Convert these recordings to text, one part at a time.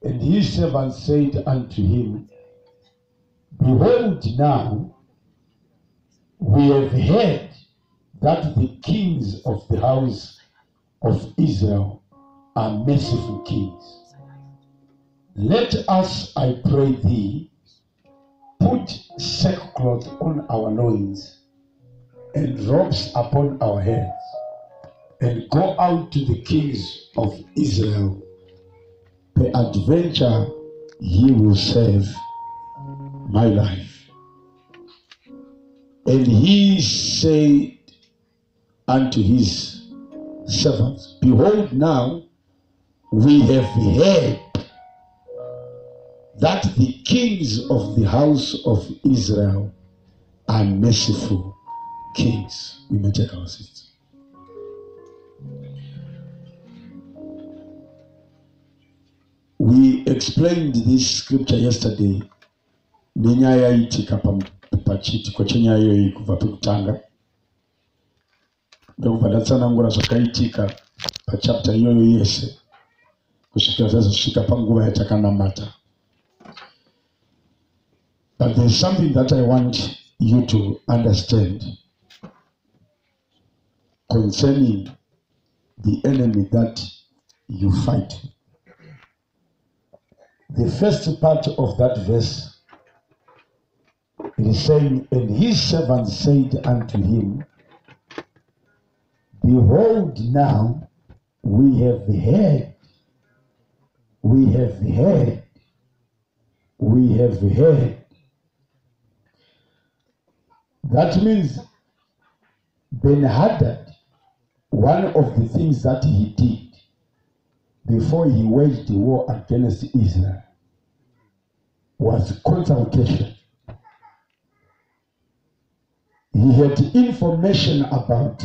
And his servant said unto him, Behold, now we have heard that the kings of the house of Israel are merciful kings. Let us, I pray thee, put sackcloth on our loins and robes upon our heads, and go out to the kings of Israel. Peradventure he will save my life. And he said unto his servants, Behold, now we have heard that the kings of the house of Israel are merciful kings. We may take our seats. We explained this scripture yesterday. Nenyaya itika pachitiko chenyayo ikuva pekutanga. Ndokuvadatsana ngora zvakaitika pachapter iyoyo yese kusvikira zvazosvika panguva yatakanamata. But there's something that I want you to understand concerning the enemy that you fight. The first part of that verse, it is saying, And his servant said unto him, Behold, now we have heard. That means Ben-Hadad, one of the things that he did before he waged the war against Israel was consultation. He had information about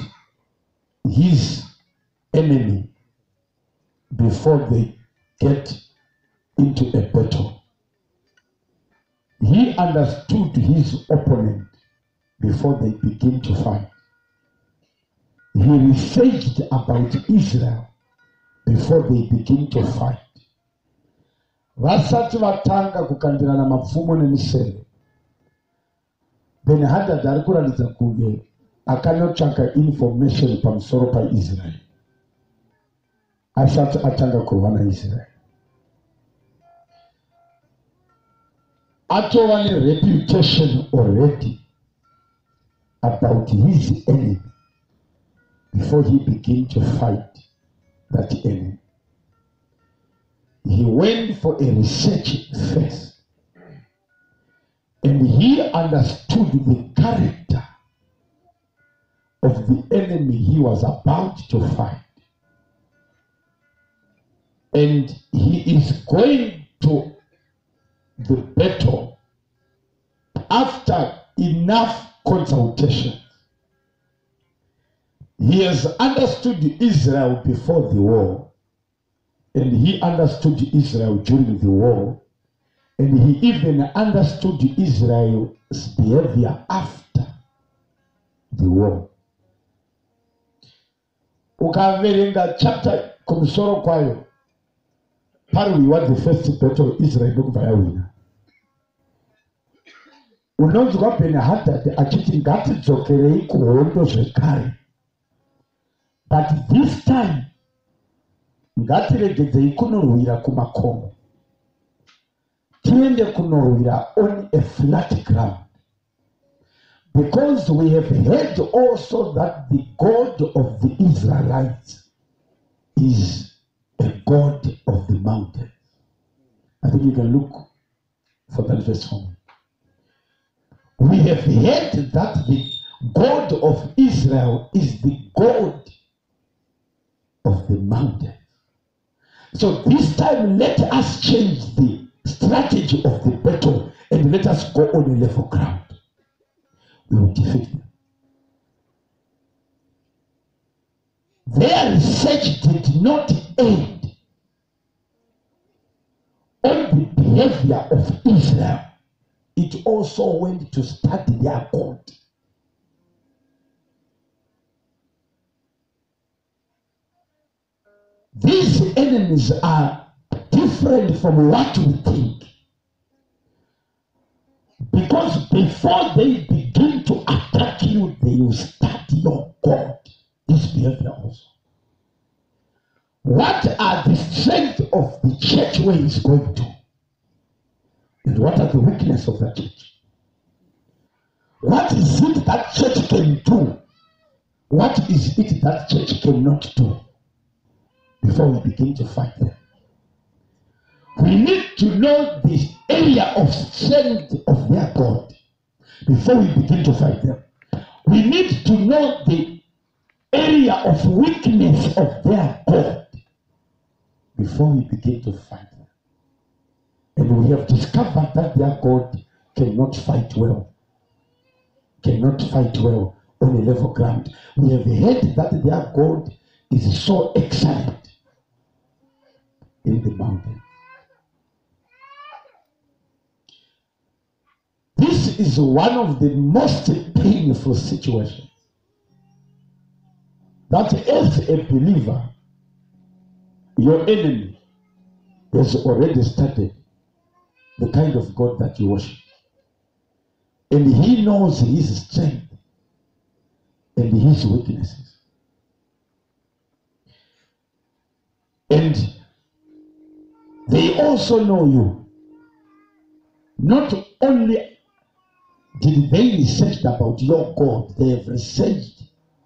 his enemy before they get into a battle. He understood his opponent before they begin to fight. He researched about Israel before they begin to fight. Vasati vatanga kukandirana mapfumo nemiseve, Ben-Hadad ari kuratidza kunge akanotsvaka information pamusoro paIsrael asati atanga kurwa naIsrael. Atova nereputation already about his enemy before he began to fight that enemy. He went for a research first, and he understood the character of the enemy he was about to fight. And he is going to the battle after enough consultation. He has understood Israel before the war, and he understood Israel during the war, and he even understood Israel's behavior after the war. Ukaverenga chapter kumusoro kwayo, parwiwa the first battle Israel ndokubva yawina. Unonzwa Ben-Hadad achiti ngatidzokerei kuhondo zvekare. But this time, ngatiregedzei kunorwira kumakomo. Tiende kunorwira on a flat ground. Because we have heard also that the God of the Israelites is a God of the mountains. I think you can look for that verse for me. We have heard that the God of Israel is the God of the mountains. So this time, let us change the strategy of the battle and let us go on a level ground. We will defeat them. Their research did not end on the behavior of Israel. It also went to study their God. These enemies are different different from what we think. Because before they begin to attack you, they will study your God, this behavior also. What are the strengths of the church where he's going to? And what are the weaknesses of that church? What is it that church can do? What is it that church cannot do? Before we begin to fight them. We need to know the area of strength of their God before we begin to fight them. We need to know the area of weakness of their God before we begin to fight them. And we have discovered that their God cannot fight well. Cannot fight well on a level ground. We have heard that their God is so excellent in the mountain. This is one of the most painful situations. That as a believer, your enemy has already started the kind of God that you worship. And he knows his strength and his weaknesses. And they also know you. Not only did they research about your God, they have researched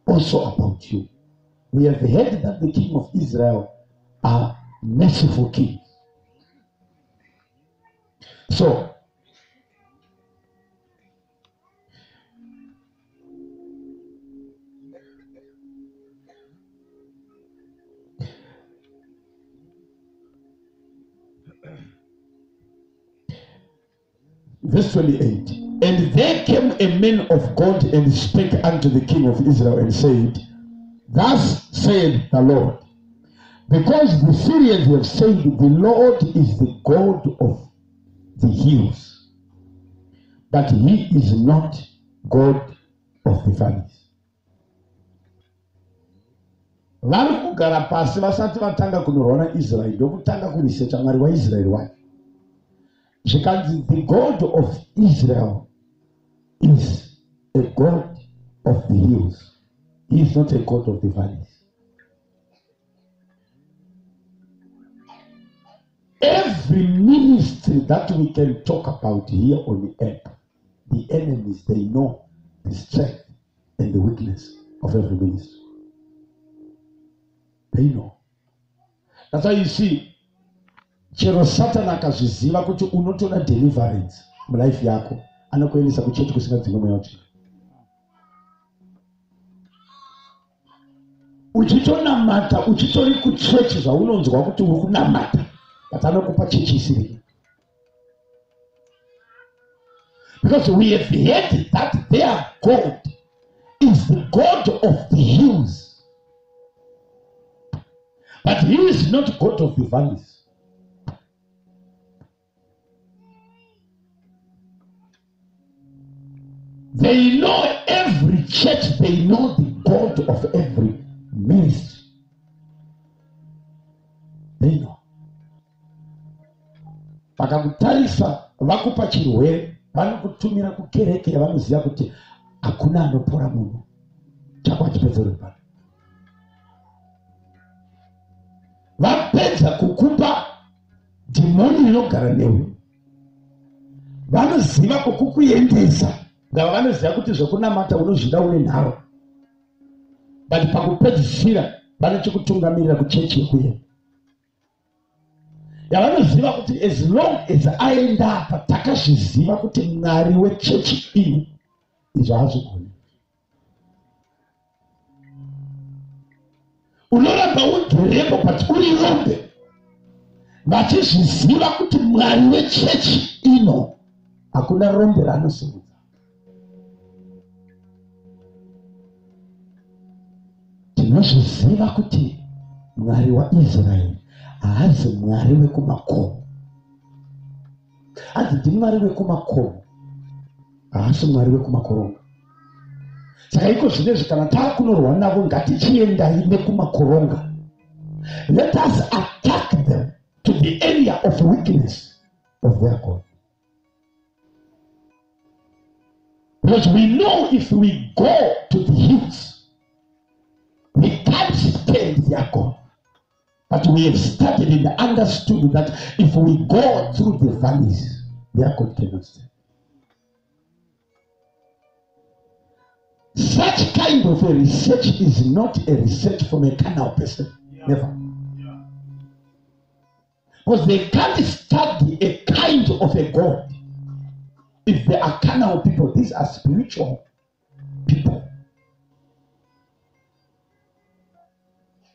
also about you. We have heard that the king of Israel are merciful kings. So, verse 28. And there came a man of God and spake unto the king of Israel and said, Thus saith the Lord, because the Syrians have said, the Lord is the God of the hills, but he is not God of the valleys. Vari kugara pasi vasati vatanga kunorwana Israel ndokutanga kurisecha Mwari waIsrael wacho. Zvikanzi the God of Israel is a God of the hills. He is not a God of the valleys. Every ministry that we can talk about here on the earth, the enemies, they know the strength and the weakness of every ministry. They know. That's why you see, chero Satan akazviziva kuti unotoda deliverance mulife yako, anokuendesa kuchechi kusingadzimwe mweya watsvina. Uchitonamata, uchitori kuchechi zvaunonzwa kuti uri kunamata, but anokupa chechi isiri. Because we have heard that their God is the God of the hills. But he is not God of the valleys. They know every church, they know the God of every ministry. They know. Vakakutarisa vakupa chirwere, vanokutumira kukereke yavanoziva kuti hakuna anopora munhu. Chako hachipedzeri pano. Vapedza kukupa dhimoni inogara newe, vanoziva kukukuendesa. Ngava vanoziva kuti zvokunamata unozvida une nharo, but pakupedzisira vanochikutungamirira kuchechi yekuenda. Yavanoziva kuti as long as aenda apa takazviziva kuti Mwari wechechi iyi izvo hazvigoni. Unoramba ugereko but uri rombe, vachizviziva kuti Mwari wechechi ino hakuna rombe raanosimudza. Tinozviziva kuti Mwari waIsraeri haazi Mwari wekumakomo. Hanzi ndiMwari wekumakomo, haasi Mwari wekumakoronga. Saka iko zvinezvi kana taakunorwa navo ngatichiendai nekumakoronga. Let us attack them to the area of weakness of their God. Because we know if we go to the hills, we can't stand their God. But we have studied and understood that if we go through the valleys, their God cannot stand. Such kind of a research is not a research from a carnal person. Never. Because they can't study a kind of a God. If they are carnal people, these are spiritual people.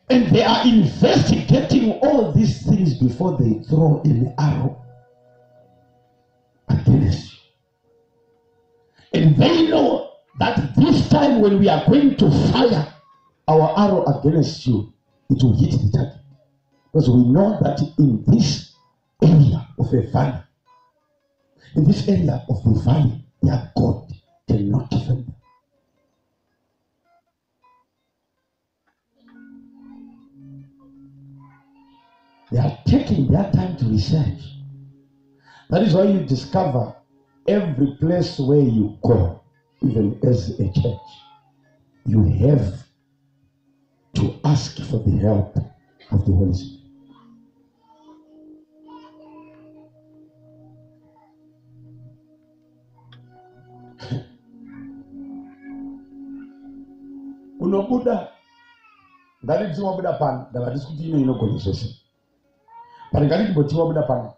And they are investigating all these things before they throw an arrow against you. And they know that this time when we are going to fire our arrow against you, it will hit the target. Because we know that in this area of a valley, in this area of the valley, their God cannot defend them. They are taking their time to research. That is why you discover every place where you go, even as a church, you have to ask for the help of the Holy Spirit. Unobuda ngati tiwabuda pano ndakati kuti ino inogona zvese pari ngati timboti wabuda pano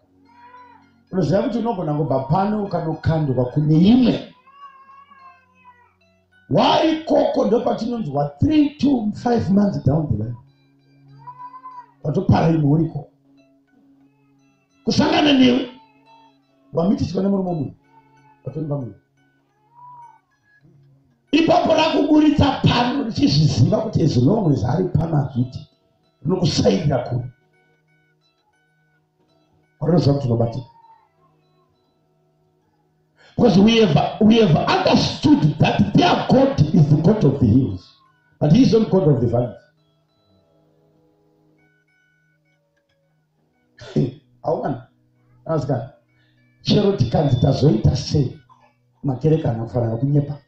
unoziva kuti unogona ngobva pano ukanokandwa kune imwe wari koko ndopatinonzwa 3 to 5 months down the line watopara imwe uriko kusangana newe wamitichwa nemurume mumwe watonga mumwe ipapo rakuburitsa pano richizviziva kuti as long as ari pano azviti rinokusaidira kure wanoziva kuti unobatika. Because we have understood that their God is the God of the hills, but he is not God of the valleys. Awana aska chero tikanzi tazoita sei makereka anofanira kunyepa.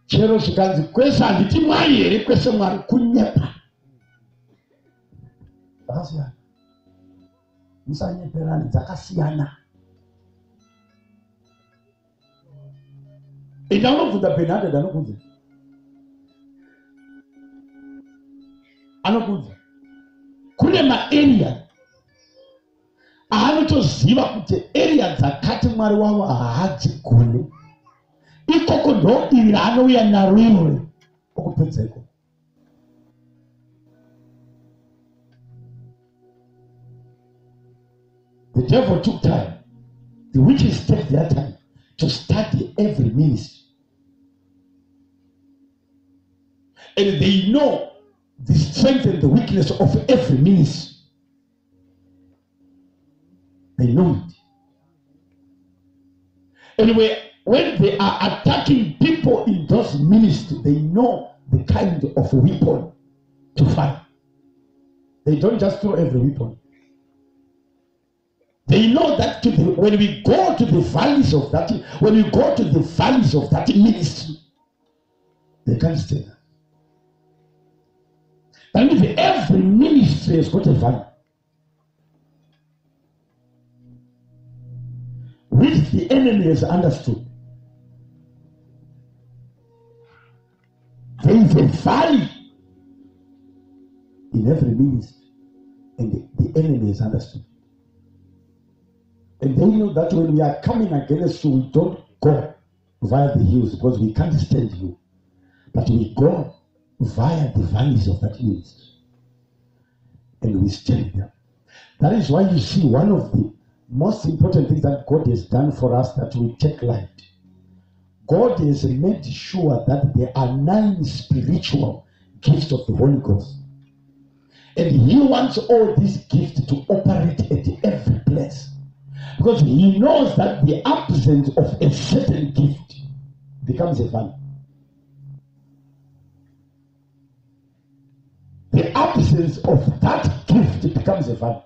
Chero chikanzi kwese handiti Mwari here, kwese Mwari kunyepa. Dzakasiyana. Musanyeperani, dzakasiyana. Enda unobvunza Bernard anokudza kune maarea aanotoziva kuti area dzakati Mwari wavo haadzigone, ikoko ndo iri raanouya naro iwe okupedza ikoko. The devil took time, the witches take their time to study every ministry. And they know the strength and the weakness of every ministry. They know it. Anyway, when they are attacking people in those ministries, they know the kind of weapon to fight. They don't just throw every weapon. They know that when we go to the valleys of that, ministry, they can't stay there. And if every ministry has got a valley, which the enemy has understood, there is a valley in every ministry, and the enemy has understood. And they know that when we are coming against you, we don't go via the hills because we can't stand you, but we go via the valleys of that ministry, and we stand there. That is why you see one of the most important things that God has done for us that we take light. God has made sure that there are 9 spiritual gifts of the Holy Ghost, and he wants all these gifts to operate at every place. Because he knows that the absence of a certain gift becomes a valley. The absence of that gift becomes a valley.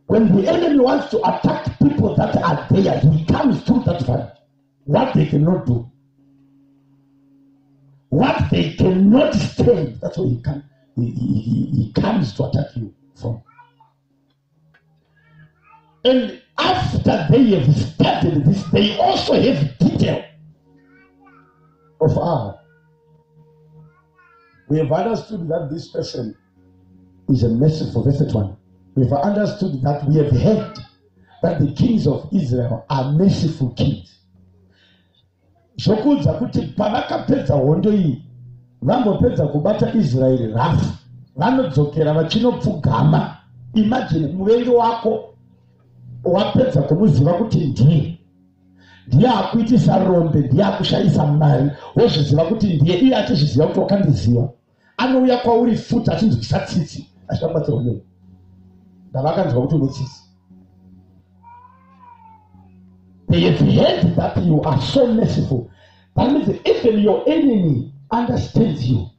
When the enemy wants to attack people that are there, he comes through that valley. What they cannot do, what they cannot stand, that's where he comes to attack you from. And after they have started this, they also have detail of we have understood that this person is a merciful. Verse 1. We have understood that we have heard that the kings of Israel are merciful kings. Zvokudza kuti pavakapedza hondo iyi vambopedza kubata Israeri rafu, vanodzokera vachinopfugama. Imagine muvengi wako wapedza kumuziva kuti ndiye akuitisa rombe, ndiye akushayisa mari, wozviziva kuti ndiye, iye achizviziva kuti wakandiziva, anouya kwauri futi achinzwisa tsitsi achitabatsirwa newe. Ndavakanzwa kuti unotsitsi. They have heard that you are so merciful. That means that even your enemy understands you.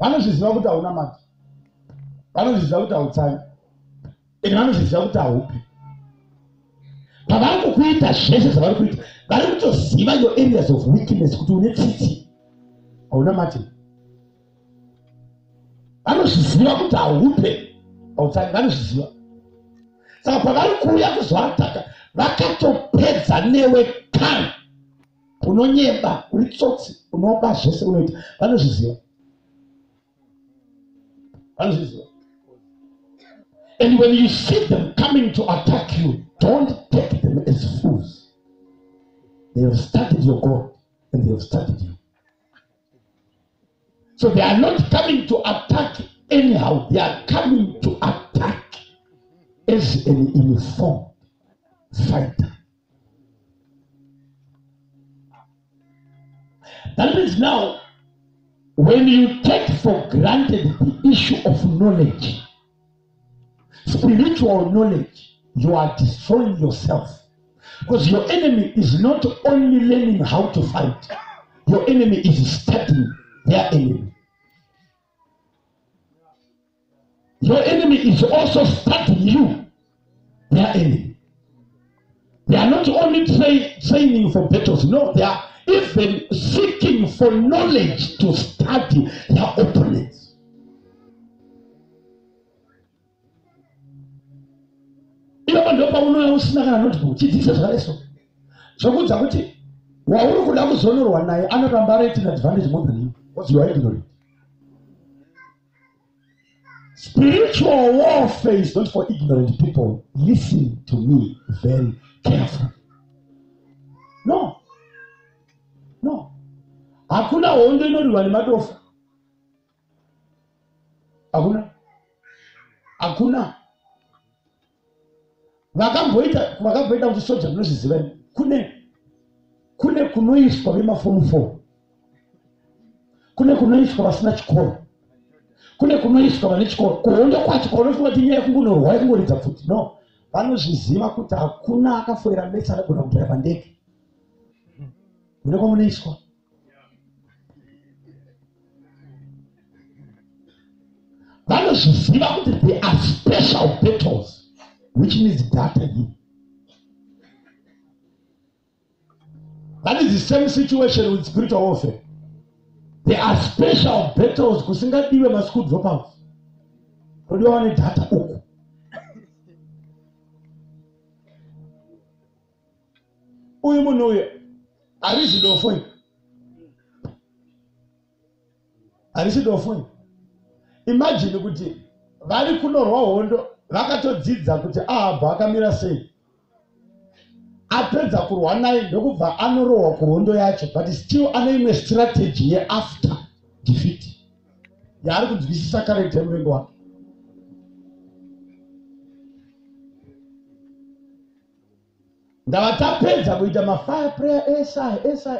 Vanozviziva kuti hauna mati, vanozviziva kuti hautsanya, vanozviziva kuti haupi. Pavari kukuita zvese zvavari kuita, vari kutoziva your areas of weakness, kuti une tsitsi, hauna mati. Vanozviziva kuti haupe, hautsanya, vanozviziva. Saka pavari kuuya kuzoataka, vakatopedza newe kare. Unonyemba, uri tsotsi, unoba zvese unoita, vanozviziva. Vanozviziva. And when you see them coming to attack you, don't take them as fools. They have studied your God and they have studied you. So they are not coming to attack anyhow. They are coming to attack as an informed fighter. That means now, when you take for granted the issue of knowledge, spiritual knowledge, you are destroying yourself. Because your enemy is not only learning how to fight, your enemy is studying their enemy. Your enemy is also studying you, their enemy. They are not only training for battles, no, they are even seeking for knowledge to study their opponents. Ivo ndo paunoya usina kana notebook chidzisa zvaleso zvokudza kuti wauri kuda kuzonorwa naye anoramba rating advantage more than you because you are ignorant. Spiritual warfare is not for ignorant people. Listen to me very carefully. No. Hakuna hondo inoriwa nemadofu. Hakuna. Vakamboita kuti soja munozviziva kune kunoiswa vemafomu 4. Kune kunoiswa vasina chikoro. Kune kunoiswa vane chikoro. Kuhondo kwacho kwaunofunga kuti nyaya yekungonorwa yekungoridza pfuti. No. Vanozviziva kuti hakuna akafoira mesa anogona kudhiraivha ndege. Mune kwamunoiswa. Vanozviziva kuti there are special battles which needs data here. That is the same situation with spiritual warfare. There are special battles kusingadiwe maschool dropouts. Kodiwa wane data uku. Uyu munhu uyu harizvidofoi. Imagine kuti vari kunorwa hondo vakatodzidza kuti Ahabhu akamira sei. Apedza kurwa naye ndokubva anorohwa kuhondo yacho, but still ane imwe strategy yeafter defeat yaari kunzwisisa character yemuvengi wake. Ndava tapedza kuita mafire prayer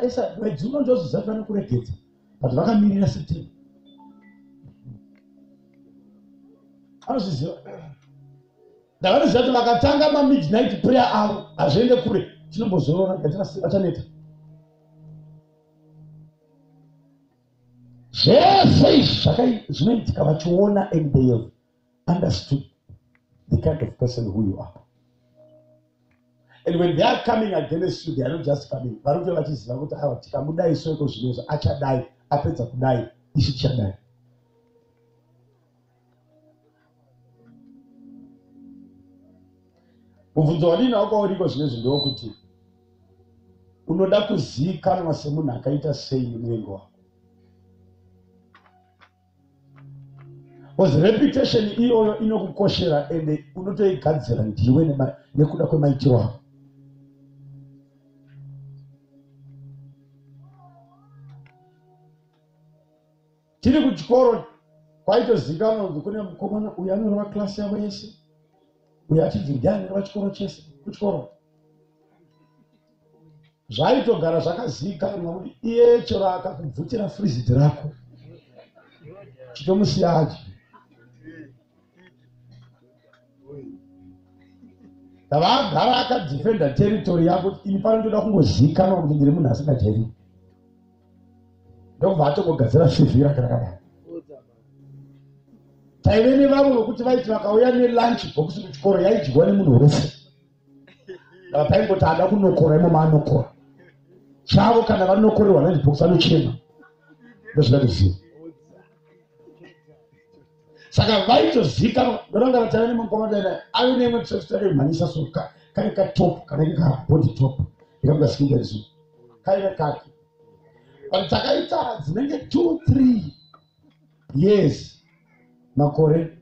esa mwedzi uno ndozviziva nekuregedza, but vakamirira sitini. Anozviziva. Ndavanoziva kuti vakatanga ma-midnight prayer avo hazviende kure, chinombozorora achaneta. Zvese izvi zvinoitika vachiona and they have understood. the kind of person who you are. And when they are coming against you, they are not just coming. Varuke vachiziva kuti aiwa tikamudai soko zvinezvo achadai, apedza kudai isu tichadai. Mubvunzo wandinawo kwauriko zvinezvi ndewokuti unoda kuzivikanwa semunhu akaita sei muvengi wako. Because reputation iyoyo inokukoshera ende unotoigadzira ndiwe nekuda kwemaitiro ako. Tiri kuchikoro kwaitozivikanwa kuti kune mukomana uyu anorova klasi yavo yese, uyu achidzi ndiye anorova chikoro chese kuchikoro. Zvaitogara zvakazivikanwa kuti iye chero akakubvutira friziti rako chitomusiya aje. Ndavagara akadefenda territory yako kuti ini pano ndoda kungozivikanwa kuti ndiri munhu asingajairi. Ndokubva atongogadzira CV rake rakadai. Taive nevamwe vokuti vaiti vakauya nelunch box kuchikoro yaidyiwa nemunhu wese. Ndava paingoti ada kunokora imo maanokora. Chavo kana vanokorerwa lunch box vanochema. Ndozvida kuziva. Saka vaitozivikanwa ndoranga vatava nemukomana ina ave neimwe tsotsi mhanyisa soka kane katop kanenge ka body top ikamukasikira izvo kaive kake. But takaita dzinenge 2-3 years makore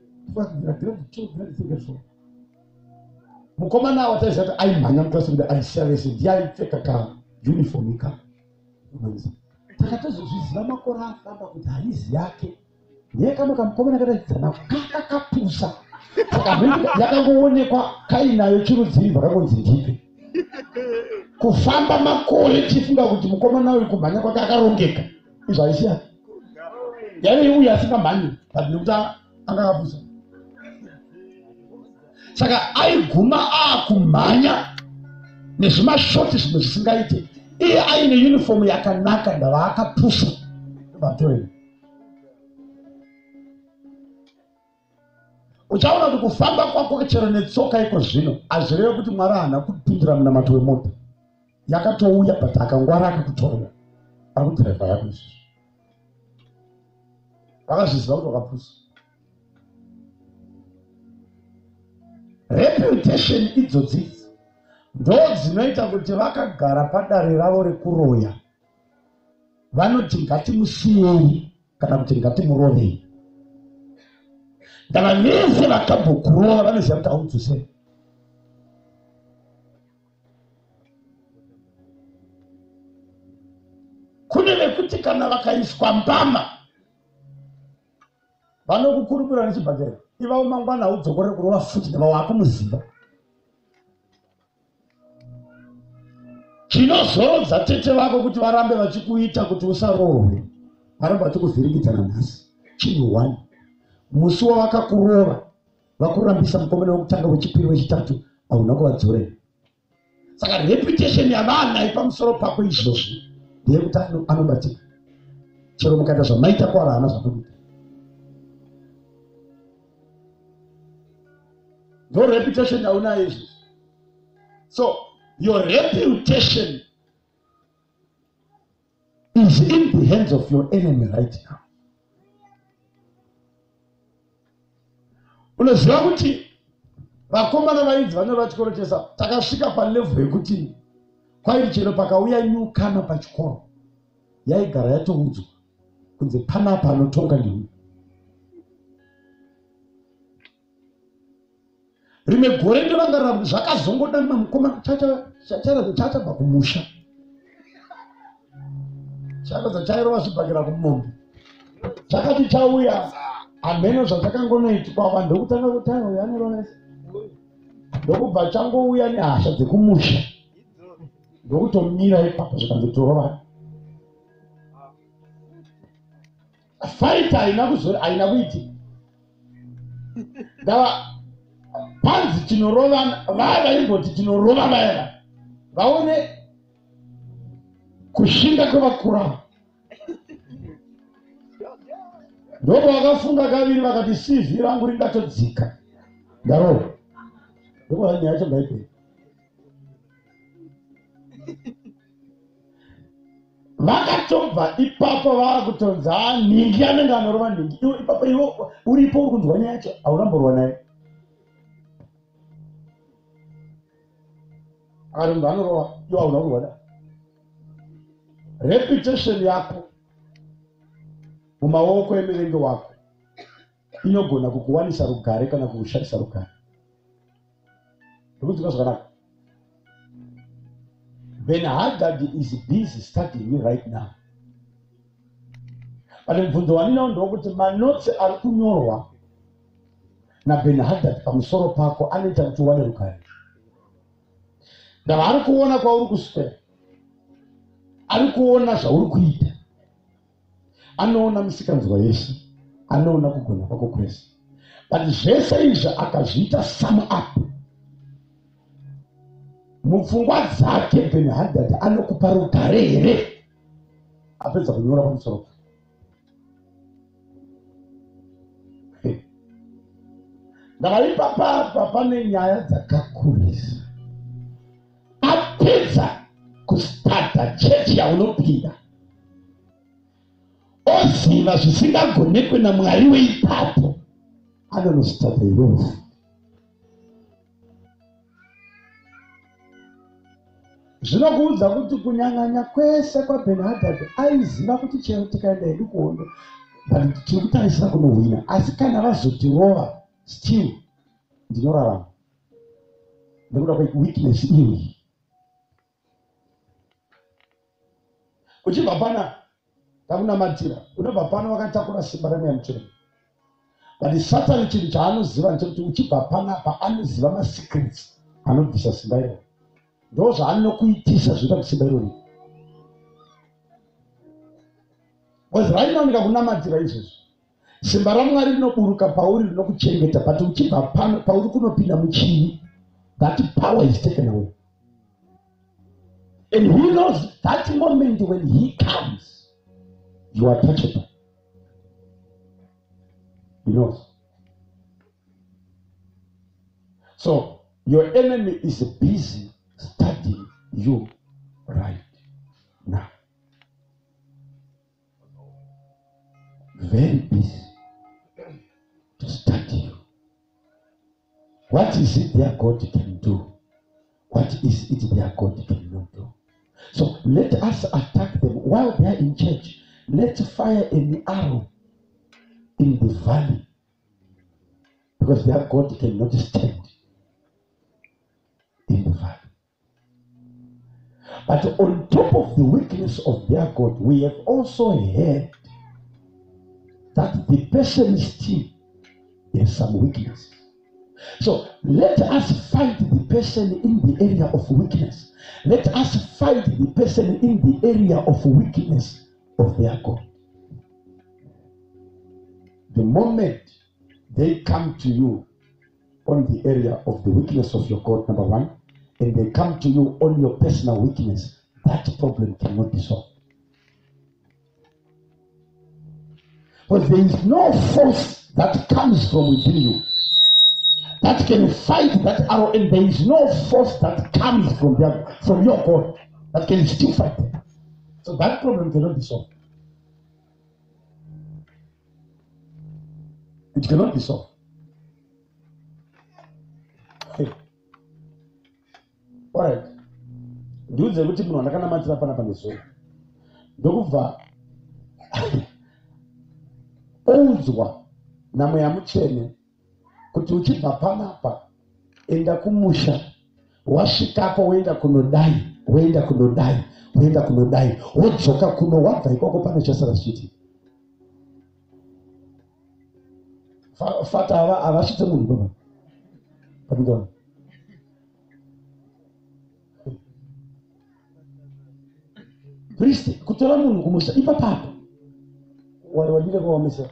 mukomana wataisa kuti aimhanya muklasi kuti aisiya vese ndiye aipfeka ka uniform ka. Takatozozviziva makore afamba kuti haizi yake ndiye kama kamukomana kataidzana kakapusa. Saka yakangoonekwa kainayo chirudzirwa kakonzi ndipe. Kufamba makore chifunga kuti mukomana uyu kumhanya kwake akarongeka izvo aisiya. Yani uyu asingamhanyi but nekuti anga akapusa. Saka aiguma akumhanya nezvimashoti zvimwe zvisingaite. Iye aine uniform yakanaka ndava akapusa. Vatoreni. Uchaona kuti kufamba kwako chero netsoka iko zvino hazvireve kuti Mwari haana kupindura munamato wemota. Yakatouya but akangwara akakutorera. Ari kudhiraivha yako izvozvo. Vakazviziva kuti wakapusa. Reputation idzodzi ndo dzinoita kuti vakagara padare ravo rekuroya vanoti ngatimusiyei kana kuti ngatimurovei. Ndava vese vakabvokurova vanoziva kuti haudzosei. Kune vekuti kana vakaiswa mbama vanokukurukura nechibhakera ivavo mangwana haudzokore kurova futi ndava wakumuziva. Chinozodza tete vako kuti varambe vachikuita kuti usarohwe varambe vachikuvhirikidzana nhasi chinhu 1. Musi wavakakurova vakurambisa mukomana wekutanga wechipiri wechitatu hauna kuvadzorera. Saka reputation yavana ipamusoro pako izvozvi ndeyekuti anobatika. Chero mukaita zvamaita kwaari haana zvanoita. Ndo reputation yaunayo izvozvi. So your reputation is in the hands of your enemy right now. Unoziva kuti vakomana vaidzi vanova chikoro chesa takasvika palevel yekuti kwairi chero pakauya nyukana pachikoro yaigara yatoudzwa kunze panapa anotonga ndiwe. Rimwe gore ndovanga zvakazongoda mukomana chachabva kumusha chakadza chairova zvibhakira kumombe chakati chauya ameno zvatakangonoitwa vanhu ndokutanga kutaura yanorovesa ndokubva changouya nehasha dzekumusha ndokutomira ipapo zvikanzotorova. Fight haina kuiti ndava panzi tinorovana vavaingoti tinorova vayana vaone kushinga kwevakura. Ndoko vakafunga kaviri vakati CV rangu ringatodzika ndarova ndiko nyaya chambaipera. Vakatobva ipapo vakutonza ningi anenge anorova ningi. Ipapo iwo uripo uri kunzwa nyaya yacho hauramborwa naye. Akati munhu anorova iwo hauna kurwa naye. Reputation yako mumaoko emuvengi wako inogona kukuwanisa rugare kana kukushatisa rugare. Ndikudzika zvakanaka. Ben-Hadad is busy studying me right now. But mubvunzo wandinawo ndokuti manotsi ari kunyorwa naBen-Hadad pamusoro pako anoita kuti uwane rugare. Ndava ari kuona kwauri kuswera, ari kuona zvauri kuita, anoona musikanzwa yese, anoona kugona kwako kwese. But zvese izvi akazviita sum up, mupfungwa dzake Ben-Hadad anokupa rugare here apedza kunyora pamusoro pako. Ndakaipa papa pane nyaya dzakakurisa. Apedza kustarta chechi yaunopinda, oziva zvisingagonekwe naMwari weipapo, anonostarta irofu. Zvinokuudza kuti kunyanganya kwese kwaBen-Hadad aiziva kuti chero tikaenda hedu kuhondo tiri kutarisira kunohwina, asi kana vazotirova still ndinorarama nekuda kweweakness iyi. Uchibva pana takunamatira, unobva pana wakatakura simba remweya mutsvene. But Satani chinhu chaanoziva ndechekuti uchibva panapa anoziva masecrets anobvisa simba iro. Ndo zvaanokuitisa zvinoita kuti simba irori. Because right now ndikakunamatira izvozvo, simba raMwari rinoburuka pauri rinokuchengeta, but uchibva pauri kunopinda muchivi, that power is taken away. And he knows that moment when he comes, you are touchable. He knows. So your enemy is busy studying you right now. Very busy to study you. What is it their God can do? What is it their God cannot do? So let us attack them while they are in church. Let's fire an arrow in the valley, because their God cannot stand in the valley. But on top of the weakness of their God, we have also heard that the person still has some weakness. So let us fight the person in the area of weakness. Let us fight the person in the area of weakness of their God. The moment they come to you on the area of the weakness of your God, number one, and they come to you on your personal weakness, that problem cannot be solved. Because there is no force that comes from within you that can fight that arrow, and there is no force that comes from your God that can still fight it. So that problem cannot be solved. It cannot be solved. Okay. Alright. Ndiudze kuti munhu andakanamatira panapa nezuva ndokubva oudzwa namweya mutsvene kuti uchibva panapa enda kumusha, wasvikapo woenda kunodai, wodzoka kuno, wabva ikoko pane chasara chichiti fata havasvitse munhu baba patikaona. Priest kutora munhu kumusha ipapapo wadire kwawamisa.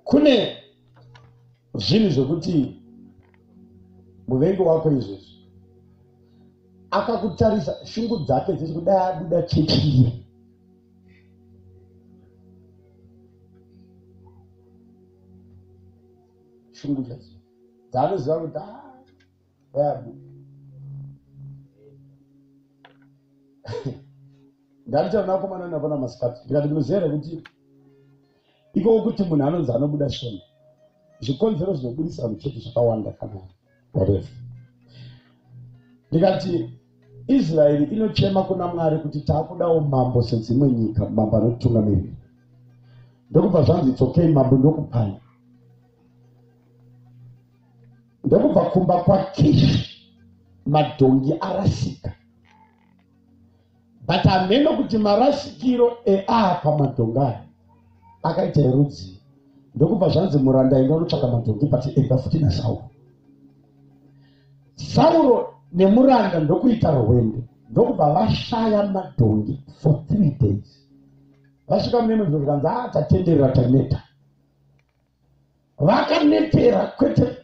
Kune zvinhu zvokuti muvengi wako izvozvo akakutarisa shungu dzake dziri kudai abuda chechi shungu dzacho dzaanoziva kuti yabu ndarichaona vakomana navana masikati ndikati ndinoziva kuti iko kuti munhu anonzi anobuda shona zvikonzero zvinobudisa muchechi zvakawanda kana whatever. Ndikati Israeli inochema kuna Mwari kuti taakudawo mambo sedzimwe nyika, mambo anotungamirira. Ndokubva zvanzi it's okay, mambo ndokupai. Ndokubva kumba kwaKishi madhongi arasika. But ameno kuti marasikiro pamadhongi aya akaita erudzi. Ndokubva zvanzi muranda enda unotsvaka madhongi pati enda futi naSauro. Sauro nemuranda ndokuita rwendo, ndokubva vashaya madhongi for 3 days. Vasvika mune munhu zvikanzi tatenderera taneta. Vakanetera kwete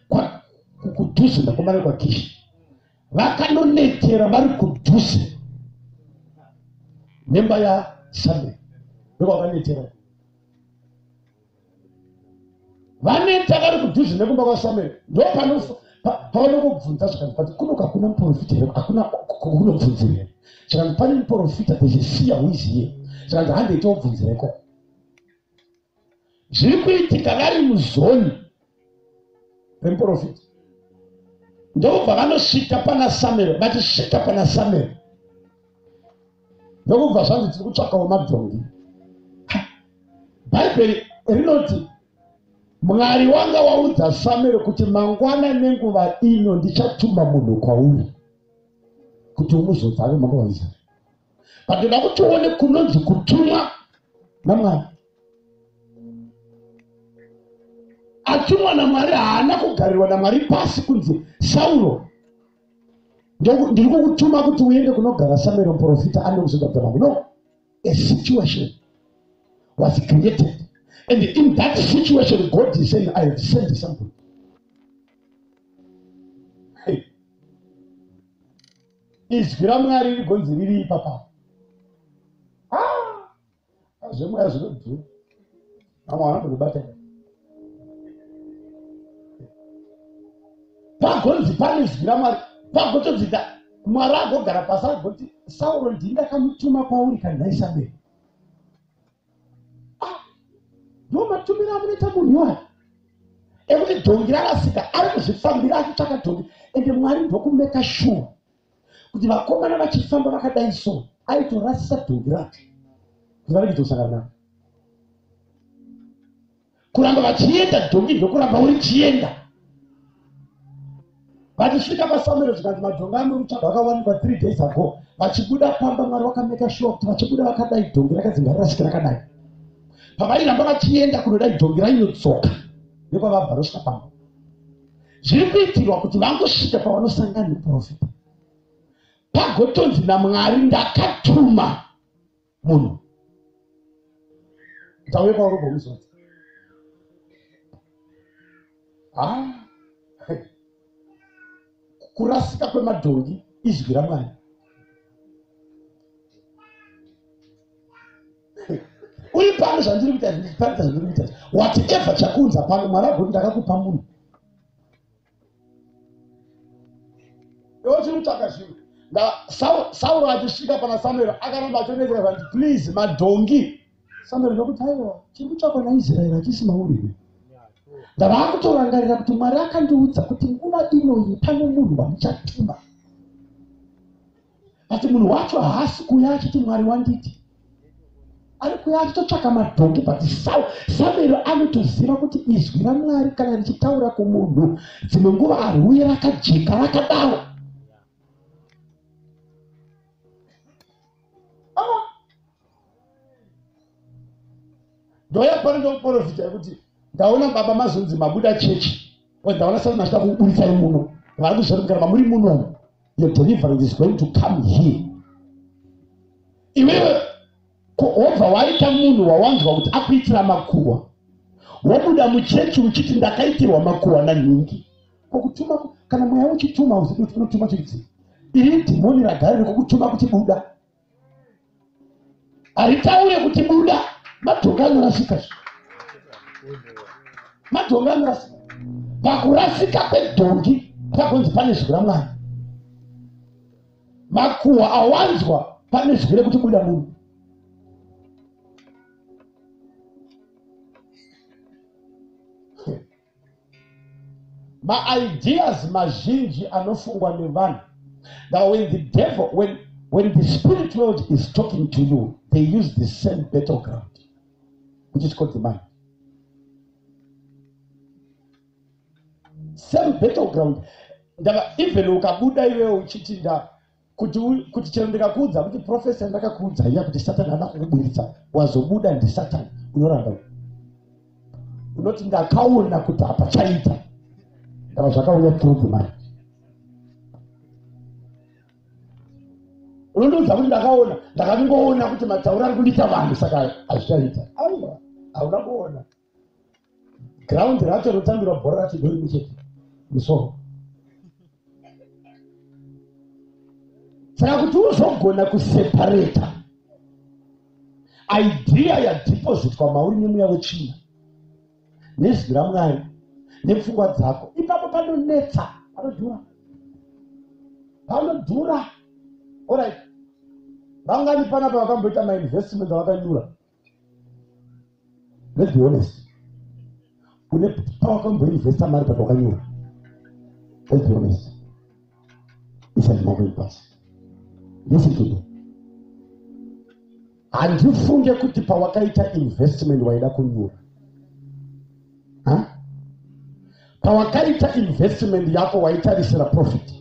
kudhuze ndakomana kwaKishi. Vakanonetera vari kudhuze nemba yaSamueri. Ndokwavanetera. Vaneta vari kudhuze nekumba kwaSamueri. Pavanokubvunza zvikanzi pati kuno hakuna muprofita here, hakuna kunobvunzira here. Zvikanzi pane muprofita techisiya who is here. Zvikanzi handiita kubvunzireko. Zviri kuitika vari muzoni remuprofita. Ndokubva vanosvika pana Samueri, vatisvika pana Samueri. Ndokubva zvanzi tiri kutsvakawo madhongi. Bhaibheri rinoti Mwari wanga waudza Samueri kuti mangwana nenguva ino ndichatuma munhu kwauri kuti umuzodza ave mambo waIsraeri. Patinoda kuti uone kunonzi kutumwa naMwari. Atumwa naMwari haana kugarirwa naMwari pasi kunzi Sauro ndiri kukutuma kuti uende kunogara Samueri muprofita anokuzoda kuti mambo. No, a situation was created. And in that situation, God is saying, I have sent somebody. Hey. Is Gramari going to really papa? As a way as good too. I'm one of the better. Pagon the Paris grammar, Pagoto did that. Marago Garapasa, but Sauron did not come to my power. Can I say? Noma tumira munita munwa. Every dongi arasika ari kuzvifambira achitsvaka dongi. Ende Mwari ndokumeka sure kuti vakomana vachifamba vakadai so aitorasisa dongi rake kuti vari kutosangana navo. Kuramba vachienda dongi ndokuramba uri chienda. Vachisvika paSamueri zvikanzi madhongi amurutsvaka vakawanikwa 3 days ago. Vachibuda pamba Mwari wakameka sure kuti vachibuda vakadai dongi rakadzinga rasika rakadai. Pavairamba vachienda kunodai dongi rainotsoka nekwavabva rosvika pamba. Zviri kuitirwa kuti vangosvika pavanosangana neprofita. Pagotonzi naMwari ndakatuma munhu. Ndauye pauri pomuzodzi. Kurasika kwemadhongi izwi raMwari. Uri pano zvandiri kuita zvandiri kuita. Whatever chakunza pano Mwari agoti ndakakupa munhu. Iwo chinotsvaka zvinhu. Sauro achisvika pana Samueri akaramba achionekera kuti please madhongi. Samueri ndokuti aiwa chiri kutsvakwa naIsraeri hachisi mauri. Ndava kutorangarira kuti Mwari akandiudza kuti nguva inoyi pane munhu wandichatuma. Asi munhu wacho haasi kuuya achiti Mwari wanditi. Ari kuuya achitotsvaka madhongi pati Samueri anotoziva kuti izwi raMwari kana richitaura kumunhu dzimwe nguva hariuye rakajeka rakadaro. Ndoya pano ndokuprofita kuti ndaona baba mazonzi mabuda chechi. Ndaona sasa nachita kuburitsa muno. Vari kuzorongera mamuri muno. Your deliverance is going to come here. Iwewe kuobva waita munhu wawanzwa kuti akuitira makuhwa. wabuda muchechi uchiti ndakaitirwa makuhwana ningi kokutuma kana mweya uchituma uzido tunotuma chidzi iri dhimoni ragare rekukutuma kuti buda aritaure kuti buda madhonga anorasika madhonga anorasika pakurasika kwedhongi pakonzi pane zwi raMwari makuhwa awanzwa pane zwi rekuti buda munhu ma-ideas mazhinji anofungwa nevanhu. Now when the devil, when the spirit world is talking to you, they use the same battleground, which is called the mind. Same battleground. Even ukabuda iwe uchitinda kuti chero ndikakudza kuti professor ndakakudza iya kuti Satan anakuburitsa wazobuda ndi Satan unoramba unoti ndakaona kuti apa chaita ndaba zvakauya through the mind. Unondoudza kuti ndakaona ndakaningoona kuti matauro ari kundiita vanhu saka hazvichaita aiwa hauna kuona ground racho rotambirwa bhora racho ndori muchete musoro. Saka kuti uzogona kuseparata idea yadepositwa mauri nemweya wetsvina nezwi raMwari nepfungwa dzako, ipapo panonetsa, panodhura. Alright, vangani panapa vakamboita mainvestment avakanyura. Let's be honest, une pavakamboinvesta mari pati wakanyura. Let's be honest, isati makwei pasi. Listen to me. Handifunge kuti pawakaita investment waida kunyura. Pawakaita investment yako waitarisira profit.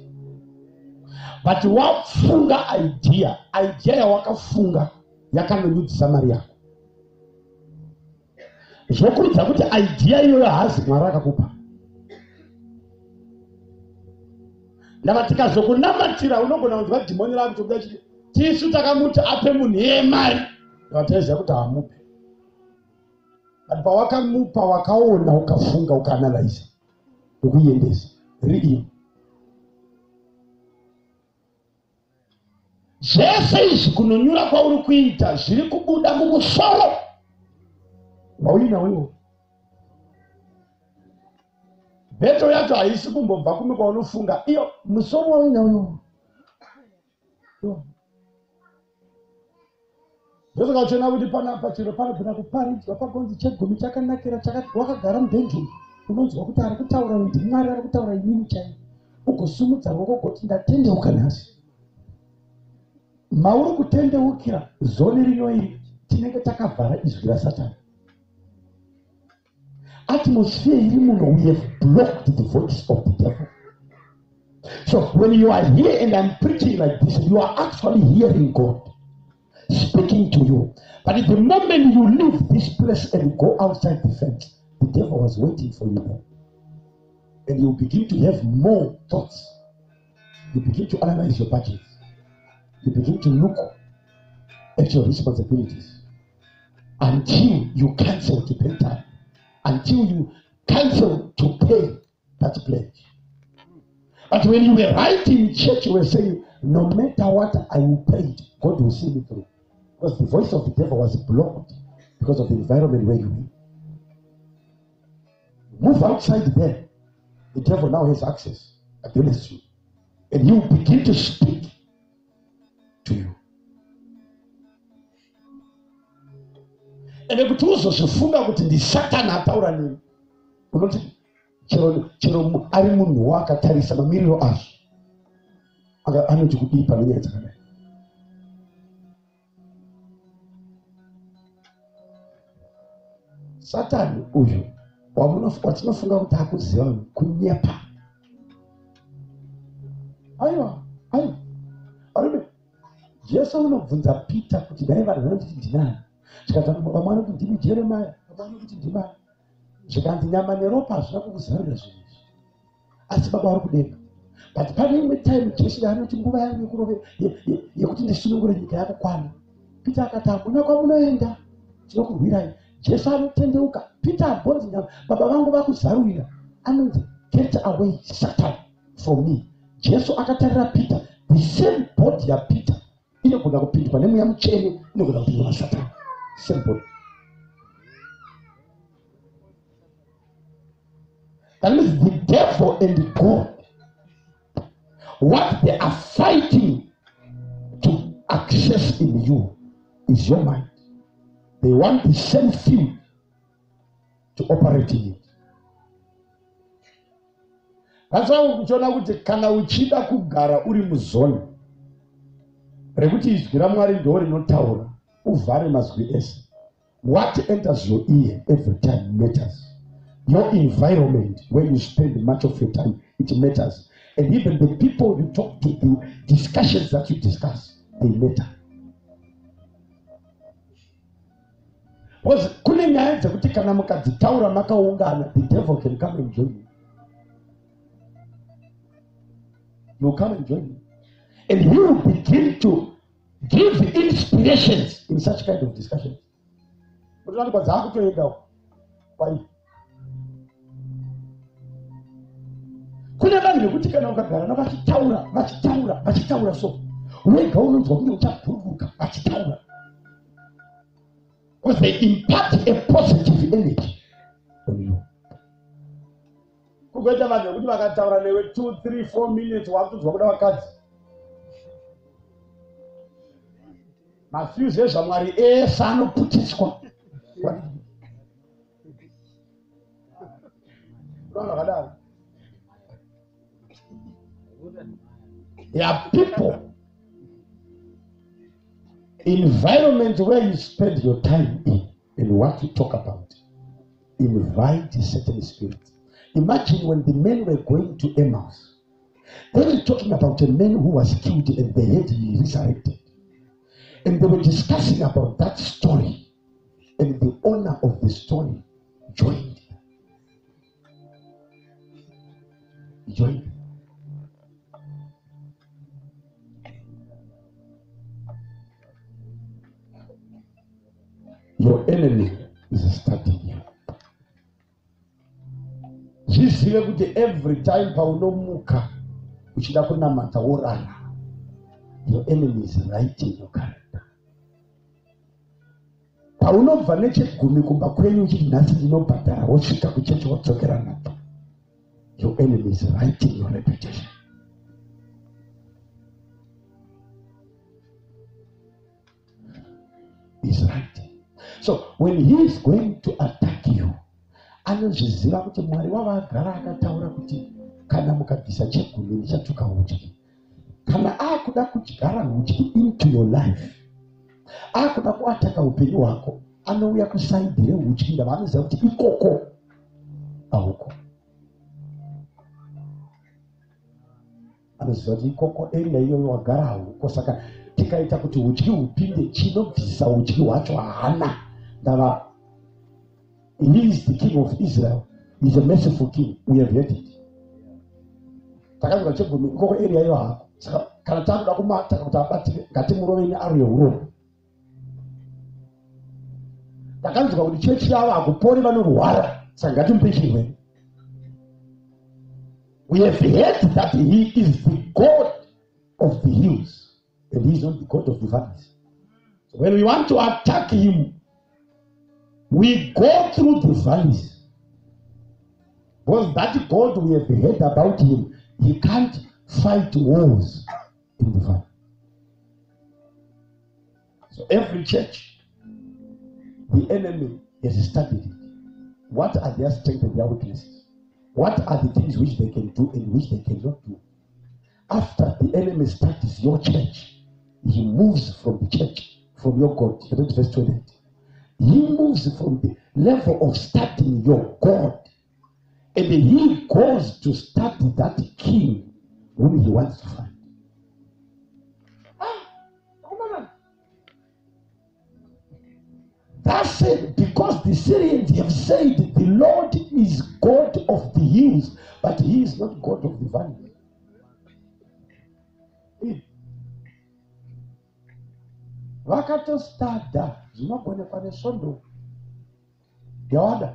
But wafunga idea yawakafunga yakanonyudzisa mari yako. Zvokuridza kuti idea iyoyo hazi Mwari akakupa. Ndava tikazokunamatira unogona kunzwa dhimoni rako tokuda chiti tisu takamuti ape munhu yemari ndavataziva kuti hamupi. But pawakamupa wakaona ukafunga ukaanalyza ndokuiendesa rii. Zvese izvi kunonyura kwauri kuita zviri kubuda mumusoro wauinawo. Beto yacho haisi kumbobva kune kwaunofunga iyo musoro wauinawo. Ndozvakachona kuti panapa chiro panogona kuparidzwa pagonzi chegumi chakanakira chakati wakagara mubhenjini unonzwa kuti ari kutaura ndiMwari ari kutaura inini chaiyo, ugosumudza ruoko kuti ndatendeuka nhasi. Mauri kutendeukira zoni rino iri tinenge takavhara izwi raSatani. Atmosphere iri muno, we have blocked the voice of the devil. So when you are here and I'm preaching like this, you are actually hearing God speaking to you. But at the moment you leave this place and go outside the fence, the devil was waiting for you there. And you begin to have more thoughts. You begin to analyze your budget. You begin to look at your responsibilities until you cancel to pay time, until you cancel to pay that pledge. But when you were right in church, you were saying, no matter what I will pay it, God will see me through. Because the voice of the devil was blocked because of the environment where you were. Move outside there, the devil now has access against you. And you begin to speak to you. And kuti uzozvifunga kuti ndiSatani ataura neni, unoti chero ari munhu wakatarisa mamiriro azvo anoti kudii panyaya dzakadai. Satani uyu watinofunga kuti akuziva kunyepa. Aiwa. Jesu unobvunza Peter kuti dai vanhu vanoti ndinani. Zvikati vamwe vanoti ndini Jeremia, vamwe vanoti ndimani. Zvikanzi nyama neropa hazvina kukuzarira zvinhu izvi, asi Baba vari kudenga. But pane imwe time Jesu yaanoti nguva yangu yekuti ndisunungure nyika yakukwana. Peter akati hamuna kwamunoenda, tinokurwirai. Jesu anotendeuka. Peter abvunza baba vangu vakuzarurira anonzi get away Satan from me. Jesu akatarira Peter, the same body ya Peter inogona kupindwa nemweya mutsvene, inogona kupindwa naSatani. Same body. That means the devil and God, what they are fighting to access in you is your mind. They want the same field to operate in it. That's why uchiona kuti kana uchida kugara uri muzoni rekuti izwi raMwari ndo rinotaura, uvhare mazwi ese. What enters your ear every time matters. Your environment, where you spend much of your time, it matters. And even the people you talk to, the discussions that you discuss, they matter. Because kune nyaya dzekuti kana mukadzitaura makaungana, the devil can come and join you. He will come and join you. And he will begin to give inspirations in such kind of discussions. Kune vanhu vekuti kana ukagara vachitaura so wega unonzwa kuti uchabhururuka vachitaura. Because they impart a positive energy on you. Kugoita vanhu vekuti vakataura newe 2, 3, 4 minutes wakutonzwa kuda vakadzi. Mafuse ezvaMwari ese anoputiswa. Vakadaro. There are people, environment where you spend your time in and what you talk about invite a certain spirit. Imagine when the men were going to Emmaus, they were talking about a man who was killed and they had him resurrected. And they were discussing about that story, and the owner of the story joined. Joined. Your enemy is studying you. Zvizive kuti every time paunomuka uchida kunamata worara, your enemy is writing your character. Paunobva nechegumi kumba kwenyu uchiti nhasi ndinobhadhara wosvika kuchechi wodzokera napo, your enemy is writing your reputation. He's writing. So when he is going to attack you, anozviziva kuti Mwari wavagara akataura kuti kana mukabvisa chegumi ndichatuka udyi. Kana akuda kudyara udyi into your life, akuda kuataka upenyu hwako, anouya kusaidhi reudyi ndava anoziva kuti ikoko auko. Anoziva kuti ikoko area iyoyo wagara hauko, saka tikaita kuti udyi hupinde, chinobvisa udyi hwacho haana. Ndava, he is the king of Israel. He is a merciful king. We have heard it. Takazwa chegumi ikoko area iyoyo hako. Saka kana takuda kumataka kuti abatire ngatimuroveni ari yeurombo. Takanzwa kuti chechi yavo hakupori vanorwara, saka ngatimupe chirwere. We have heard that he is the God of the hills and he is not the God of the valleys. So when we want to attack him, we go through the valleys. Because that God we have heard about him, he can't fight wars in the valley. So every church, the enemy has studied it. What are their strengths and their weaknesses? What are the things which they can do and which they cannot do? After the enemy studies your church, he moves from the church, from your God. Read verse 28. He moves from the level of studying your God, and he goes to study that king whom he wants to find. That's it, because the Syrians have said the Lord is God of the hills, but he is not God of the valley. Vakatostada zvinogona pane svondo yawada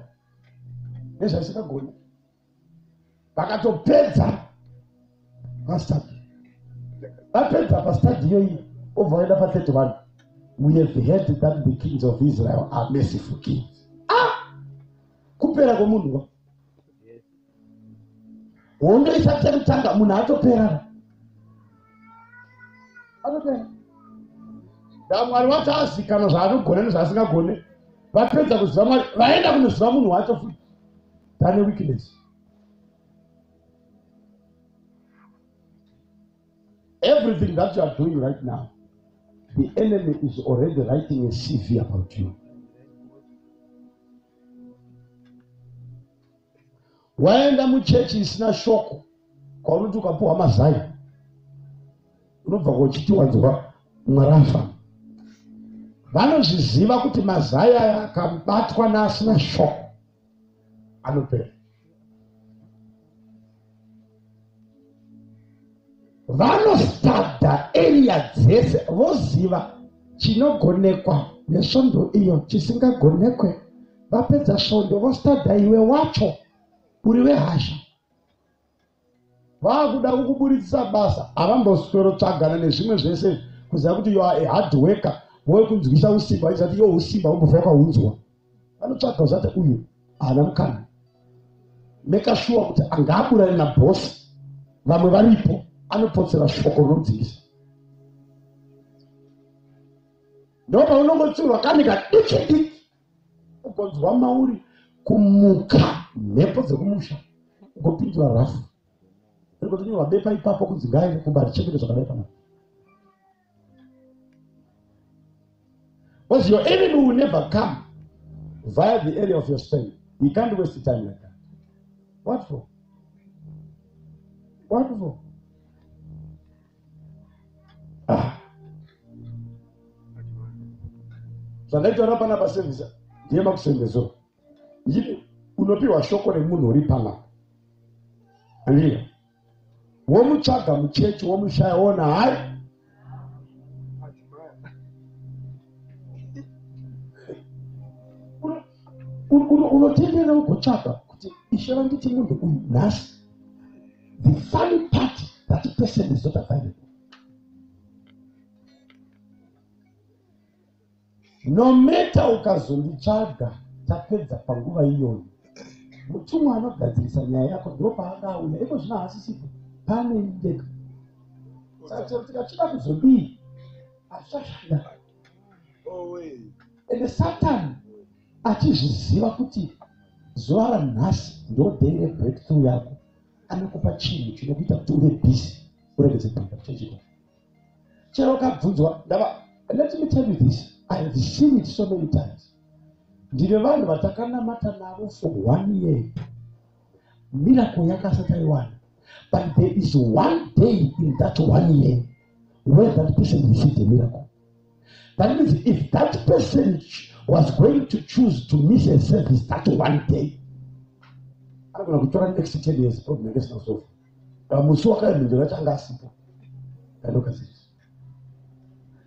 nezvaisingagoni vakatopedza pastadi vapedza pastadi iyoyi obva vaenda pa31 we have heard that the kings of Israel are merciful kings. Kupera kwemunhu hondo isati yakutanga munhu atopera Mwari wacho azikanwa zvaanogona nezvaasingagone. Vapedza kuziva Mwari vaenda kunoziva munhu wacho futi. Tane weakness. Everything that you are doing right now, the enemy is already writing a CV about you. Waenda muchechi isina shoko kwaunoti ukapuwa mazaya unobva kochiti wanzwa mwarafa. Vanozviziva kuti mazaya akabatwa neasina shoko anopera. Vanostada area dzese voziva chinogonekwa nesvondo iyo chisingagonekwe. Vapedza svondo vostada iwe wacho uri wehasha. Vakuda kukuburitsa basa havamboswero tsvagana nezvimwe zvese kuziva kuti you are a hard worker. Wowe kunzwisa usimba izati yo usimba umbofya kwaunzwa. Vanotsvaga uzati uyu haana mukana. Make sure kuti angaburane na boss vamwe varipo anopotsera shoko rinodzivisa. Ndopa unongotsiurwa kanika diki diki ugonzwa mauri kumuka mhepo dzekumusha ugopindura rafu. Rikotinyorwa bepa ipapo kunzi ngaende kumbari chekete zvakadai panapa. Because your enemy will never come via the area of your strength. You can't waste the time like that. What for? What for? Zvandaitaura panapa service ndiye makusendezo. Nditi unopiwa shoko remunhu uri panapa. Andika. Womutsvaga muchechi womushaya wona hai. Unotendera ugotsvaga kuti ishora nditi munhu uyu nhasi. The funny part, that person is not available. No matter ukazonditsvaga tapedza panguva iyoyo. Mutumwa anogadzirisa nyaya yako ndipo paakauya. Iko zvino hasisipo pane ndega. Saka tikachida kuzodii achashanda. And Satan achizviziva kuti zuva ranhasi ndo day rebreakthrough yako. Anokupa chinhu chinokuita kuti uve busy uregedze kuita chechiko. Chero kabvunzwa let me tell you this, I have seen it so many times. Ndine vanhu vatakanamata navo for 1 year. Miracle yakasati aiwana. But there is one day in that 1 year where that person received a miracle. That means if that person was going to choose to miss a service that one day, I'm going to try next 10 years, probably next not so.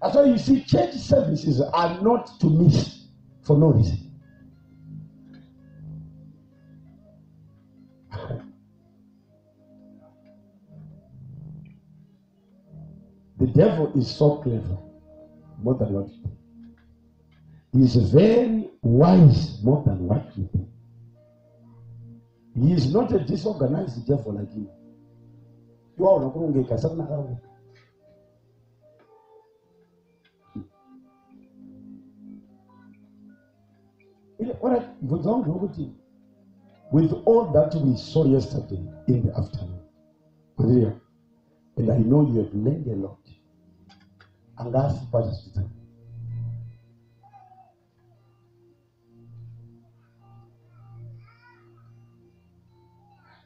That's why you see church services are not to miss for no reason. The devil is so clever, more than what you think. He is very wise more than what you think. He is not a disorganized devil like you. You are not going to get with all that we saw yesterday in the afternoon, and I know you have learned a lot. And that's what is written.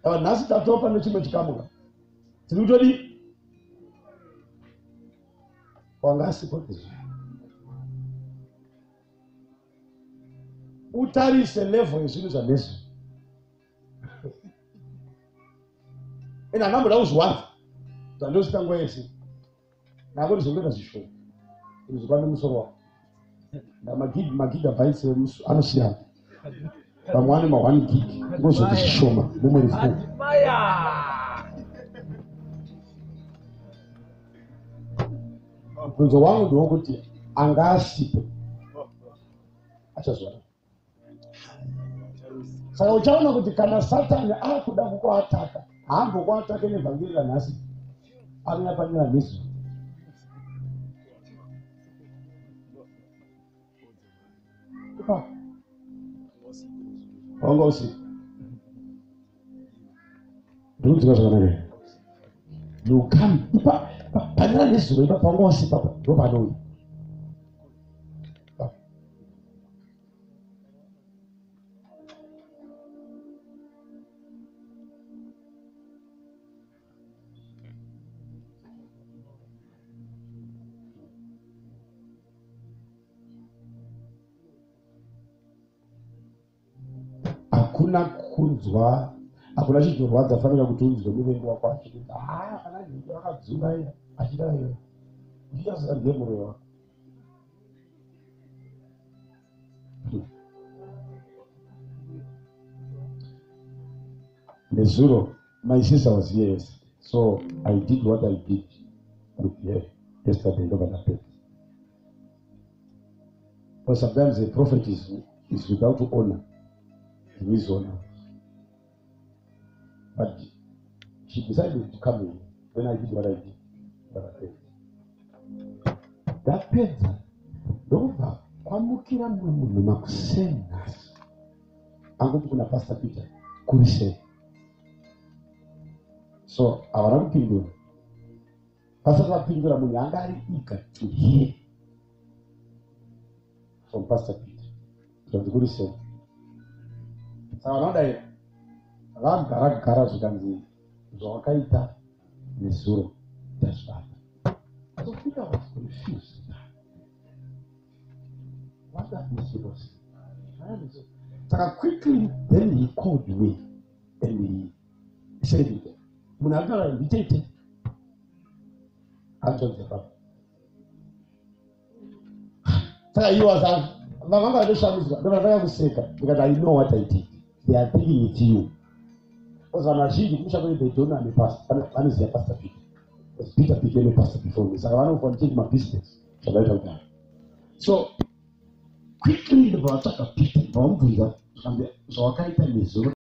Nasi tatopa nechimwe chikamuka. Tinutodi wangasi kote. Utarise level yezvinhu zvaneso. Ena ngambo ndauzwanza. Ndandositangwa yese. Nako ndizongena zvisho. Ndizokwana musoro wako. Magigabytes anosiyana. pamwana ma 1 gig ngozotishoma mumwe rifu kunzo wangu ndokuti angasipo achazwana. Saka uchaona kuti kana Satani akuda kukuataka haambokuatake nevhangeri ranhasi anoyapanira nesu wanga usiku ndikudzika zvakanaka nokami ipa panera nezuva ipa panga usiku apa ndo panouya hakuna kunzwa, hakuna chitorwadza fanira kuti unzwe muvengi wako achiti kana nhingi wakadzunga iya achida iwe ndichazika ndemuro wako. Nezuro, my sister was here yesterday, so I did what I did with her yesterday over the pet. But sometimes a prophet is without honor. In his honor. But she decided to come in when I did what I did. That person, Dova, kwamukira munhu makusena. Angoti kuna Pastor Peter, kurise. So, awara kupindura. Pastor vapindura munhu anga ari eager to hear from Pastor Peter. Kuti kurise. Saka vanodai vagara zvikanzi zvawakaita nezuro ndazvibata. So Peter was confused. What that is supposed to. Saka quickly then he called me and he said, "Munhu akagara nditete." Antonzi papa. Saka he was vamanga vadoshamizwa ndovakanga kuseka because I know what I did. They are dealing with you. Because I'm actually going to don't have a pastor. One is a pastor Peter. Because Peter became a pastor before me. So I want to continue my business. So quickly the Barataka Peter, so I can't tell you.